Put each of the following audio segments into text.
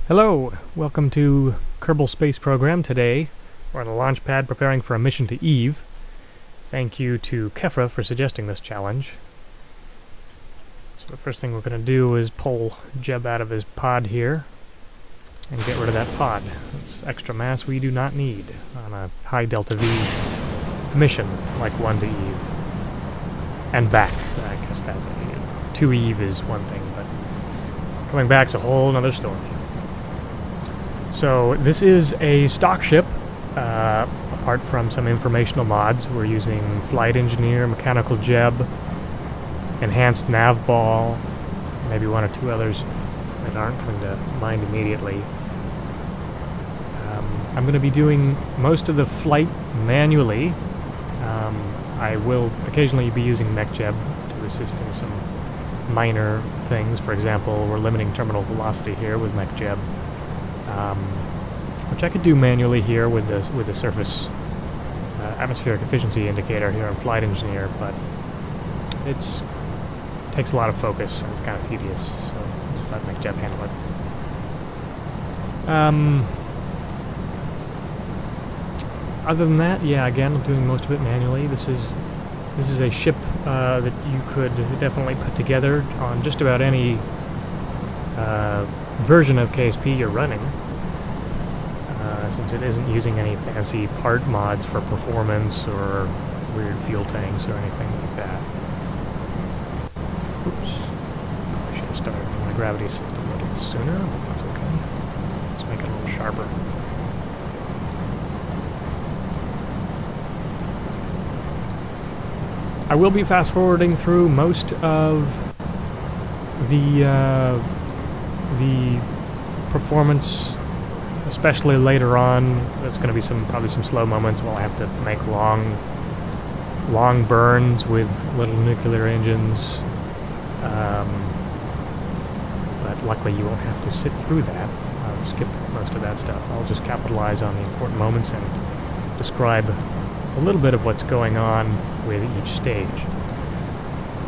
Hello, welcome to Kerbal Space Program. Today we're on the launch pad preparing for a mission to Eve. Thank you to Kefra for suggesting this challenge. So the first thing we're going to do is pull Jeb out of his pod here and get rid of that pod. That's extra mass we do not need on a high Delta V mission like 1 to Eve. And back. I guess that to Eve is one thing, but coming back's a whole other story. So this is a stock ship. Apart from some informational mods, we're using Flight Engineer, Mechanical Jeb, Enhanced Nav Ball, maybe one or two others that aren't coming to mind immediately. I'm going to be doing most of the flight manually. I will occasionally be using MechJeb to assist in some minor things. For example, we're limiting terminal velocity here with MechJeb. Which I could do manually here with the surface atmospheric efficiency indicator here in Flight Engineer, but it takes a lot of focus and it's kind of tedious, so I'll just let MechJeb handle it. Other than that, yeah, again, I'm doing most of it manually. This is a ship that you could definitely put together on just about any version of KSP you're running, since it isn't using any fancy part mods for performance or weird fuel tanks or anything like that. Oops. I should have started my gravity system a little sooner, but that's okay. Let's make it a little sharper. I will be fast forwarding through most of the performance, especially later on. There's going to be probably some slow moments where I have to make long burns with little nuclear engines. But luckily you won't have to sit through that. I'll skip most of that stuff. I'll just capitalize on the important moments and describe a little bit of what's going on with each stage.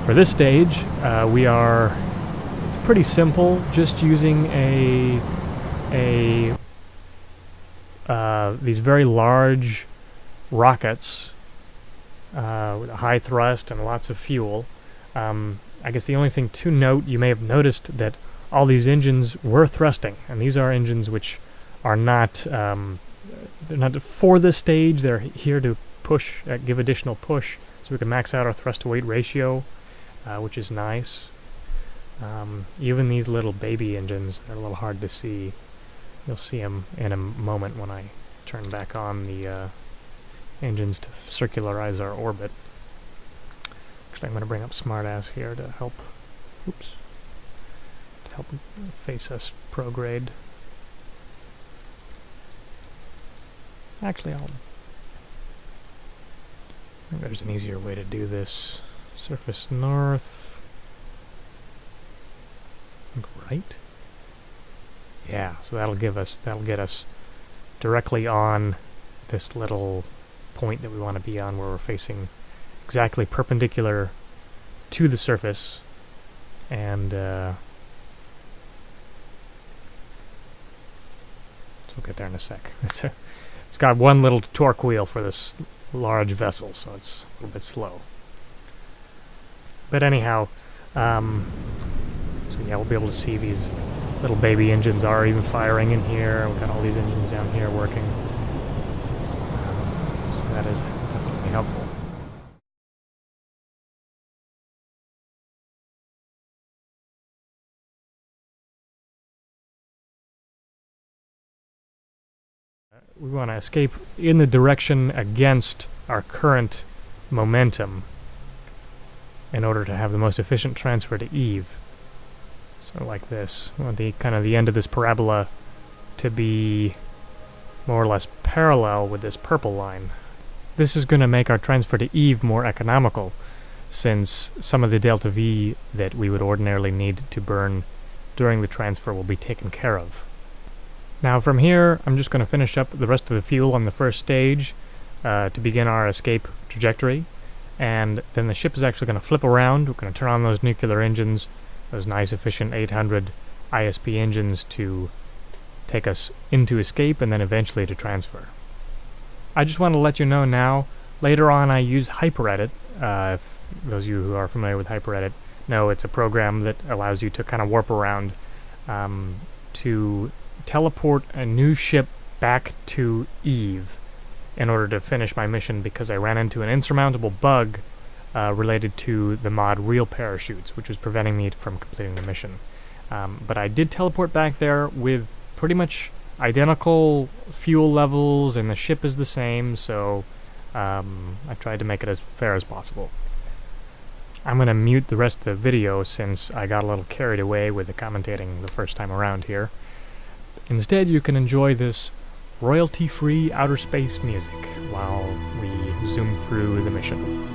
For this stage, it's pretty simple, just using these very large rockets with a high thrust and lots of fuel. I guess the only thing to note, you may have noticed that all these engines were thrusting, and these are engines which are not they're not for this stage. They're here to push, give additional push, so we can max out our thrust-to-weight ratio, which is nice. Even these little baby engines, they're a little hard to see. You'll see them in a moment when I turn back on the engines to circularize our orbit. Actually, I'm going to bring up Smartass here to help face us prograde. Actually, I think there's an easier way to do this. Surface north. Right? Yeah, so that'll get us directly on this little point that we want to be on, where we're facing exactly perpendicular to the surface, and so we'll get there in a sec. It's got one little torque wheel for this large vessel, so it's a little bit slow. But anyhow, so yeah, we'll be able to see these little baby engines are even firing in here. We've got all these engines down here working. So that is definitely helpful. We want to escape in the direction against our current momentum in order to have the most efficient transfer to Eve. So like this. We want the end of this parabola to be more or less parallel with this purple line. This is going to make our transfer to Eve more economical, since some of the delta V that we would ordinarily need to burn during the transfer will be taken care of. Now from here, I'm just going to finish up the rest of the fuel on the first stage to begin our escape trajectory, and then the ship is actually going to flip around. We're going to turn on those nuclear engines, those nice efficient 800 ISP engines, to take us into escape and then eventually to transfer. I just want to let you know now, later on I use HyperEdit. If those of you who are familiar with HyperEdit know, it's a program that allows you to kind of warp around to teleport a new ship back to Eve in order to finish my mission, because I ran into an insurmountable bug related to the mod Real Parachutes, which was preventing me from completing the mission. But I did teleport back there with pretty much identical fuel levels, and the ship is the same, so I tried to make it as fair as possible. I'm going to mute the rest of the video since I got a little carried away with the commentating the first time around here. Instead, you can enjoy this royalty-free outer space music while we zoom through the mission.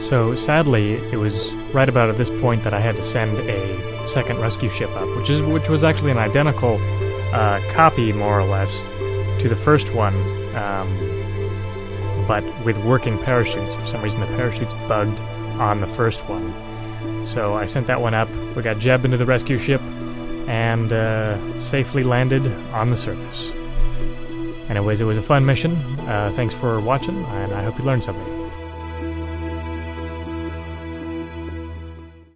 So sadly, it was right about at this point that I had to send a second rescue ship up, which was actually an identical copy, more or less, to the first one, but with working parachutes. For some reason, the parachutes bugged on the first one. So I sent that one up. We got Jeb into the rescue ship and safely landed on the surface. Anyways, it was a fun mission. Thanks for watching, and I hope you learned something.